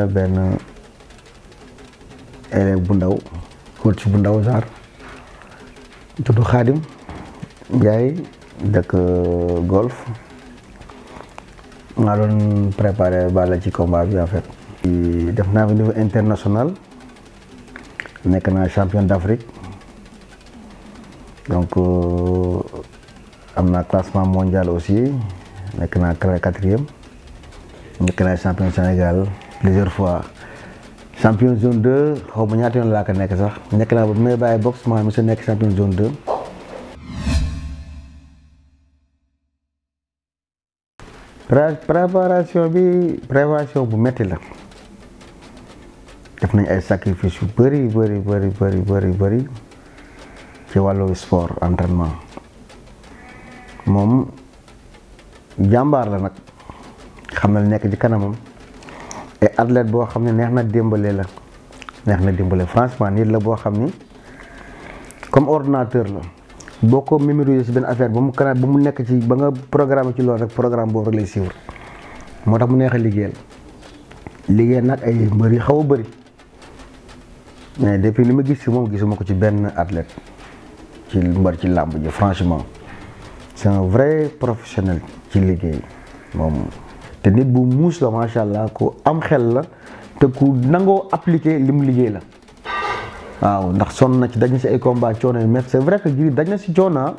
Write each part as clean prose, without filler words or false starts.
la benn élève bu ndaw coach bu ndaw genre tudd Khadim Ndiaye dëkk golf maa doon préparé Balla ci combat bi en fait. def naa fi niveau international nekk naa champion d'Afrique donc am naa classement mondial aussi nekk naa 4e nekk naa champion Sénégal plusieurs fois champion zone 2 xaw ma ñaata yoon laa ko nekk sax nekk naa ba may bàyyi boxe maa ngi nekk champion zone 2. préparation bu metti la def nañ ay sacrifice yu bëri ci wàllu sport entraînement moom jàmbaar la nag xam na nekk ci kanamam et athlète boo xam ne neex na dimbale franchement nit la boo xam ni comme ordinateur la boo ko mémoriser ci benn affaire ba mu nekk ci ba nga programme ci loolu rek programme boobu rek lay suivre moo tax mu neex a liggéey nag ay mbër yi xaw a bëri mais depuis li ma gis ci moom gisuma ko ci benn athlète ci mbër ci làmb ji franchement c'est un vrai professionnel ci liggéey moom te nit bu muus la macha allah ku am xel la te ku nangoo appliquer li mu liggéey la waaw ndax sonn na ci daj na ci ay combat coono yu métti c'est vrai que Gris daj na ci coono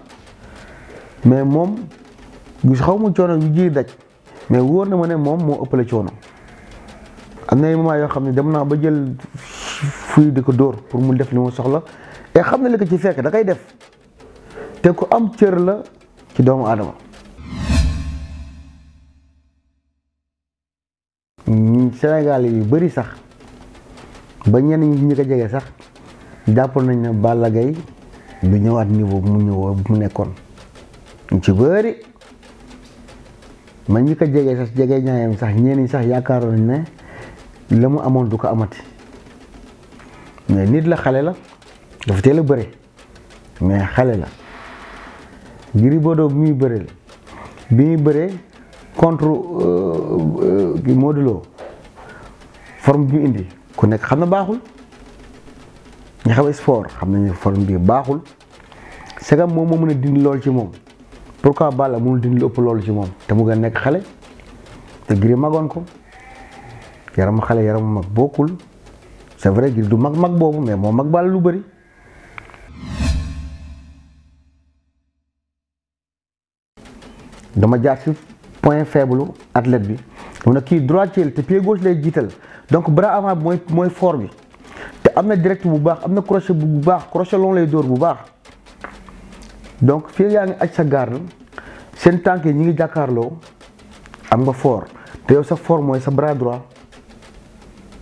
mais moom gis xaw ma coono yu Gris daj mais wóor na ma ne moom moo ëppale coono am na ay moment yoo xam ne dem naa ba jël fuy di ko dóor pour mu def li mu soxla te xam na li ko ci fekk da koy def te ku am cër la ci doomu aadama. Sénégal yu bëri sax ba ñenn ñi ko jege sax jàpp nañ ne Balla Gaye du ñëwaat niveau bu mu nekkoon ñu ci bëri man ñi ko jege sax jege ñaayam sax ñenn ñi sax yaakaaroon nañ ne la mu amoon du ko amati mais nit la xale la dafa teel a bëre mais xale la Gris Bordeaux bi muy bëree contre Modou Lo forme bi mu indi ku nekk xam na baaxul ñi xam sport xam nañu forme bi baaxul segam moom moo mën a dindi loolu ci moom pourquoi Balla mënul dindi lu ëpp loolu ci moom te mu gën a nekk xale te Gris magoon ko yaramu xale yaramu mag bokkul c'est vrai Gris du mag boobu mais moo mag Balla lu bëri. dama jaar ci point faible athlète bi mu ne kii droitier te pied gauche lay jiital donc bras avant bi mooy fort bi te am na direct bu baax am na crochet bu baax crochet long lay dóor bu baax donc fii yaa ngi aj sa garde seen tànk yi ñi ngi jàkkaarloo am nga fort te yow sa fort mooy sa bras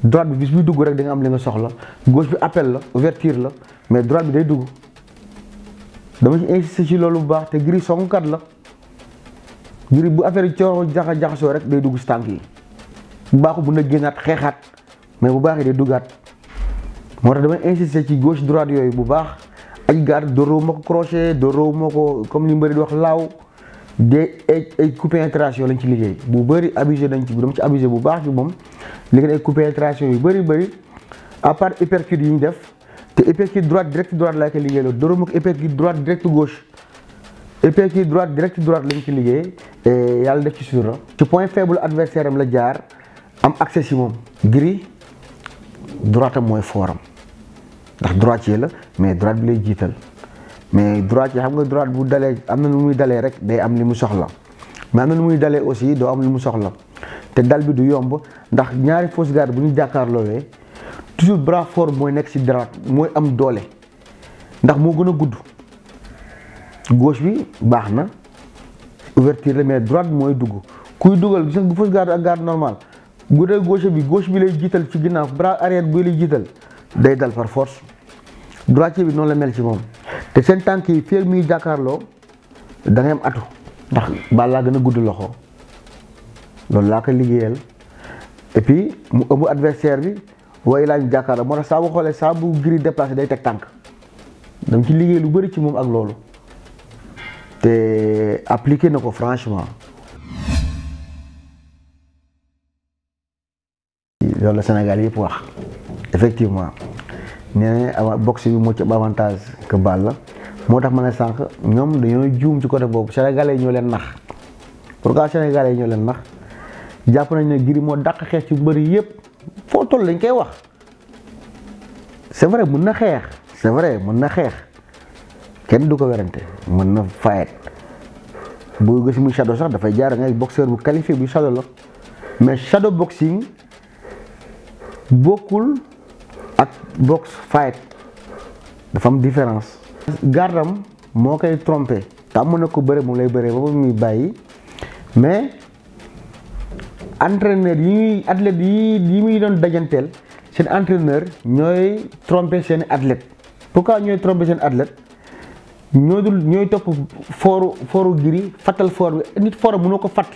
droit bi bis buy dugg rek da nga am li nga soxla gauche bi appel la ouverture la mais droite bi day dugg dama ci insister ci loolu bu baax te Gris songkat la. Gris bu affaire yi coono jaxasoo rek day dugg si tànk yi bu baaxul bu na génnaat xeexaat mais bu baax yi day duggaat moo tax damay insister ci gauche droite yooyu bu baax ay garde dóoroo ma ko crochet dóoroo ma ko comme li mbëri di wax laaw de ay coup pénétration lañ ci liggéey bu bëri abusé dañ ci dama ci abusé bu baax ci moom liggéey ay coup pénétration yu bëri à part uppercut yi ñu def te uppercut droite direct droite laa koy liggéey loolu dóoroo ma ko uppercut droite direct gauche. uppercut droite direct droite lañ ci liggéey yàlla def ci sutura ci point faible adversaire am la jaar am accès ci moom Gris droite am mooy fooram ndax droitier la mais droite bi lay jiital mais droitier xam nga droite bu dalee am na lu muy dalee rek day am li mu soxla mais am na lu muy dalee aussi doo am li mu soxla te dal bi du yomb ndax ñaari fausse garde bu ñu jàkkaarloowee toujours bras fort mooy nekk ci droite mooy am doole ndax moo gën a gudd. gauche bi baax na ouverture la mais droite bi mooy dugg kuy dugal gis nga fausse garde ak garde normal bu dee gauche bi lay jiital ci ginnaaw bras arrière bi lay jiital day dal par force droitier bi noonu la mel ci moom te seen tànk yi fii muy jàkkaarloo da ngay am atu ndax Balla gën a gudd loxo loolu laa ko liggéeyal et puis mu ëmb adversaire bi waaye laa ñu jàkkaarloo moo tax saa bu xoolee saa bu Gris déplacé day teg tànk dama ci liggéey lu bëri ci moom ak loolu. te appliqué na ko franchement loolu la Sénégal yëpp wax effectivement nee na boxe bi moo ci avantage que Balla moo tax ma ne sànq ñoom dañoo juum ci côté boobu sénégalais yi ñoo leen nax pourquoi sénégalais yi ñoo leen nax jàpp nañ ne Gris moo dàq xeex ci mbëri yëpp foo toll lañ koy wax c'est vrai mën na xeex c'est vrai mën na xeex kenn du ko werante mën na fayet boo gis muy shadow sax dafay jaar ngay boxeur bu qualifié bu shadow la mais shadow boxing bokkul ak box fight dafa am différence. gardam moo koy trompé tàmm na ko bëre moom lay bëree ba muy bàyyi mais entraîneur yi muy athlète yi muy doon dajanteel seen entraîneur ñooy trompé seen athlète pourquoi ñooy trompé seen athlète ñooy topp fooru Gris fattal foor bi nit foor mënoo ko fatt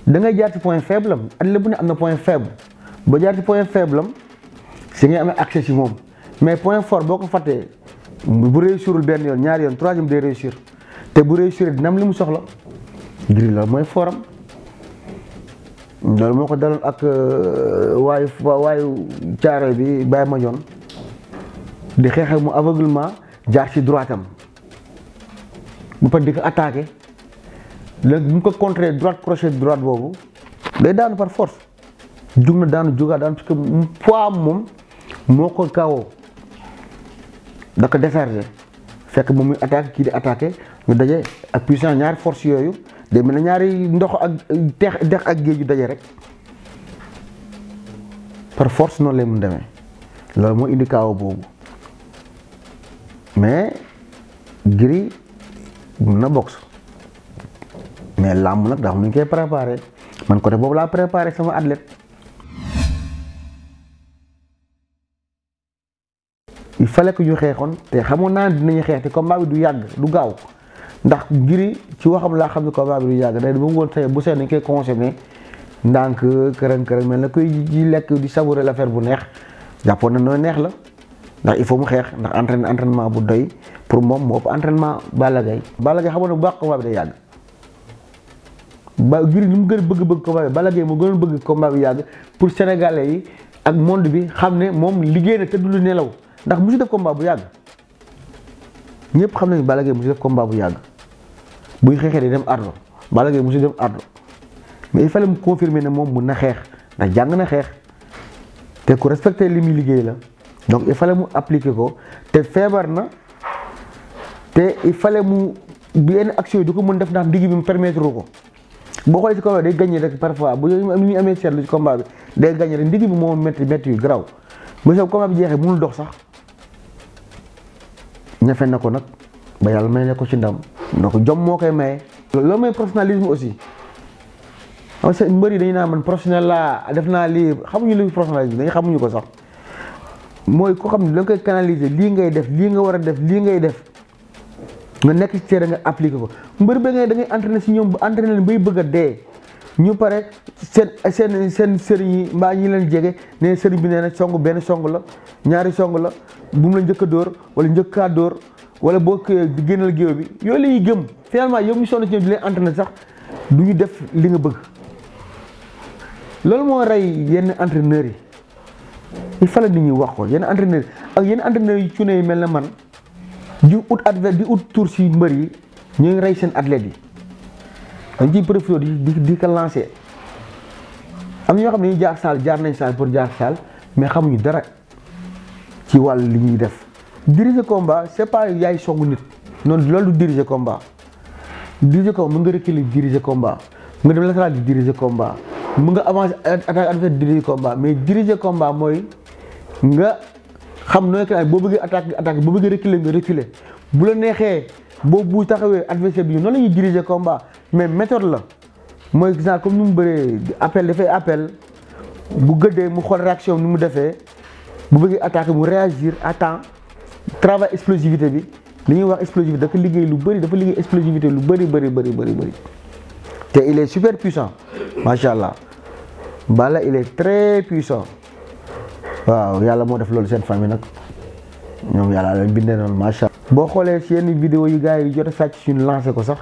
da ngay jaar ci point faible am athlète bu ne am na point faible ba jaar ci point faible am si ngay amee accès ci moom mais point fort boo ko fattee bu réussirul benn yoon ñaari yoon troisième day réussir te bu réussir dina am li mu soxla Gris la mooy foram loolu moo ko daloon ak waayu caare bi Baye Mandione di xeexe mu aveuglement jaar ci droitam bu pare di ko attaqué léegi bu mu ko contré droite crochet droite boobu day daanu par force jug na daanu jugaat daanu parce que poids moom moo ko kawoo da ko déchargé fekk moom muy attaqué kii di attaqué ñu daje ak puissance ñaari force yooyu day mel ne ñaari ndox ak dex ak géej yu daje rek par force noonu lay mun demee loolu moo indi kawoo boobu mais Gris mun na boxe mais làmb nag daa xam nu ñu koy préparé man côté boobu laa préparé sama athlète. il fallait que ñu xeexoon te xamoon naa ne dinañu xeex te combat bi du yàgg du gaaw ndax Gris ci waxam laa xam ne combat bi du yàgg day ba mu woon tey bu seen dañ koy consommé ndànk kërën mel na koy ji lekk di savourer l'affaire bu neex jàppoon na nooy neex la ndax il faut mu xeex ndax entraînement bu doy pour moom moo ëpp entraînement Balla Gaye xamoon na bu baax combat bi day yàgg ba Gris ni mu gën a bëgg combat bi Balla Gaye moo gënoon bëgg combat bi yàgg pour sénégalais yi ak monde bi xam ne moom liggéey na te du lu nelaw ndax musu def combat bu yàgg ñëpp xam nañu Balla Gaye musu def combat bu yàgg buy xeexee di dem ardo Balla Gaye musu dem ardo mais il fallait mu confirmer ne moom mun na xeex ndax jàng na xeex te ku respecté li muy liggéey la donc il fallait mu appliquer ko te feebar na te il fallait mu yenn action yi du ko mën def ndax digg bi mu permettre ko boo xoolee ci combat bi day gagné rek parfois bu ñu amee seetlu ci combat bi day gagné rek ndigg bi moo métti yu garaaw bu sa combat bi jeexee mënul dox sax ñafe na ko nag ba yàlla may ne ko ci ndam donc jom moo koy maye. loolu mooy professionnalisme aussi xam nga mbër yi dañu naan man professionnel laa def naa lii xamuñu li professionnalisme dañu xamuñu ko sax mooy ko xam ne da nga koy canaliser lii ngay def lii nga war a def lii ngay def nga nekk ci terrain nga appliquer ko mbër ba ngay da ngay entraîner si ñoom ba entraîner bay bëgg a dee ñu pare seen sëriñ yi mbaa ñi leen jege ne sëriñ bi nee na song benn song la ñaari song la bu mu la njëkk a dóor wala njëkkaa dóor wala boo di génnal géew bi yooyu la ñuy gëm finalement yow mi sonn ci ñoom di leen entraîner sax du ñu def li nga bëgg loolu moo rey yenn entraîneurs yi il fallait nit ñi wax ko yenn entraîneurs yi ak yenn entraîneurs yi cune yi mel na man di ut adversaire di ut tour si mbër yi ñooy rey seen athlètes yi dañ ciy profité di ko lancé am na ñoo xam ne dañuy jaar nañ saal pour jaar saal mais xamuñu dara ci wàll li ñuy def diriger combat c'est pas yaay songu nit noonu loolu du diriger combat mën nga reculer diriger combat nga dem latéral di diriger combat mën nga avancer attaque adversaire diriger combat mais diriger combat mooy nga xam nooy que boo bëggee attaque boo bëggee reculer nga reculer bu la neexee bu taxawee adversaire bi noonu la ñuy diriger combat mais méthode la mooy exemple comme ni mu bëree appel dafay appel bu gëddee mu xool réaction ni mu defee bu bëggee attaquer mu réagir à temps travail explosivité bi li ñuy wax explosivité dafa liggéey lu bëri dafa liggéey explosivité lu bëri te il est super puissant macha allah Balla il est très puissant waaw yàlla moo def loolu seen famille nag ñoom yàlla leen bindee noonu macha allah. boo xoolee ci yenn vidéo yi gars yi jot a sàcc suñu lancé ko sax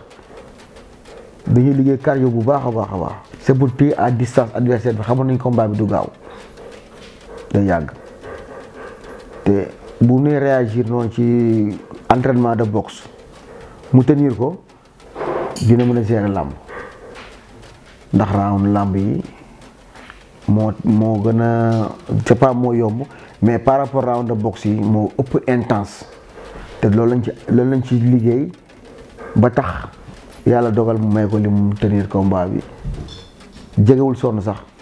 dañuy liggéey cardio bu baax a baax c'est pour téye à distance adversaire bi xamoon nañ combat bi du gaaw day yàgg te bu nee réagir noonu ci entraînement de boxe mu tenir ko dina mën a gérer làmb ndax round làmb yi moo gën a c'est pas moo yomb mais par rapport round de boxe yi moo ëpp intense te loolu lañ ci liggéey ba tax yàlla dogal mu may ko li mu tenir combat bi jegewul sonn sax.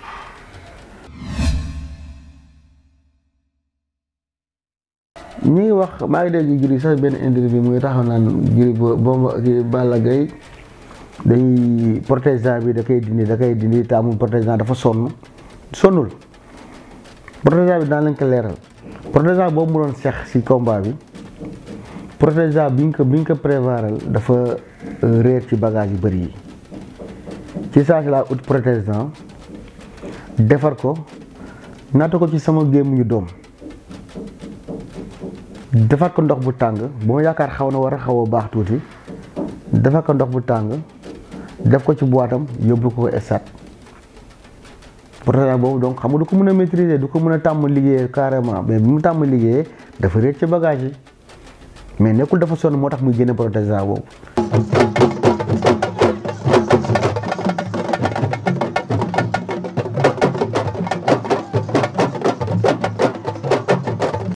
ñi ngi wax maa ngi dégg Gris sax benn interview muy taxaw naan Gris Balla Gaye day protège bi da koy dindi te amul protège dafa sonnul protège bi daan lañ ko leeral protège boobu mu doon seex ci combat bi protège biñ ko prévaral dafa réer ci bagage yu bëri yi ci saa si laa ut protège defar ko naata ko ci sama gémmiñu doom defar ko ndox bu tàng bu ma yaakaar xaw na war a xaw a baax tuuti defar ko ndox bu tàng def ko ci boitam yóbbu ko estat protège boobu donc xam nga du ko mën a maîtriser du ko mën a tàmm liggéeyee carrément mais bi mu tàmm liggéeyee dafa réer ci bagage yi mais nekkul dafa sonn moo tax muy génne protège boobu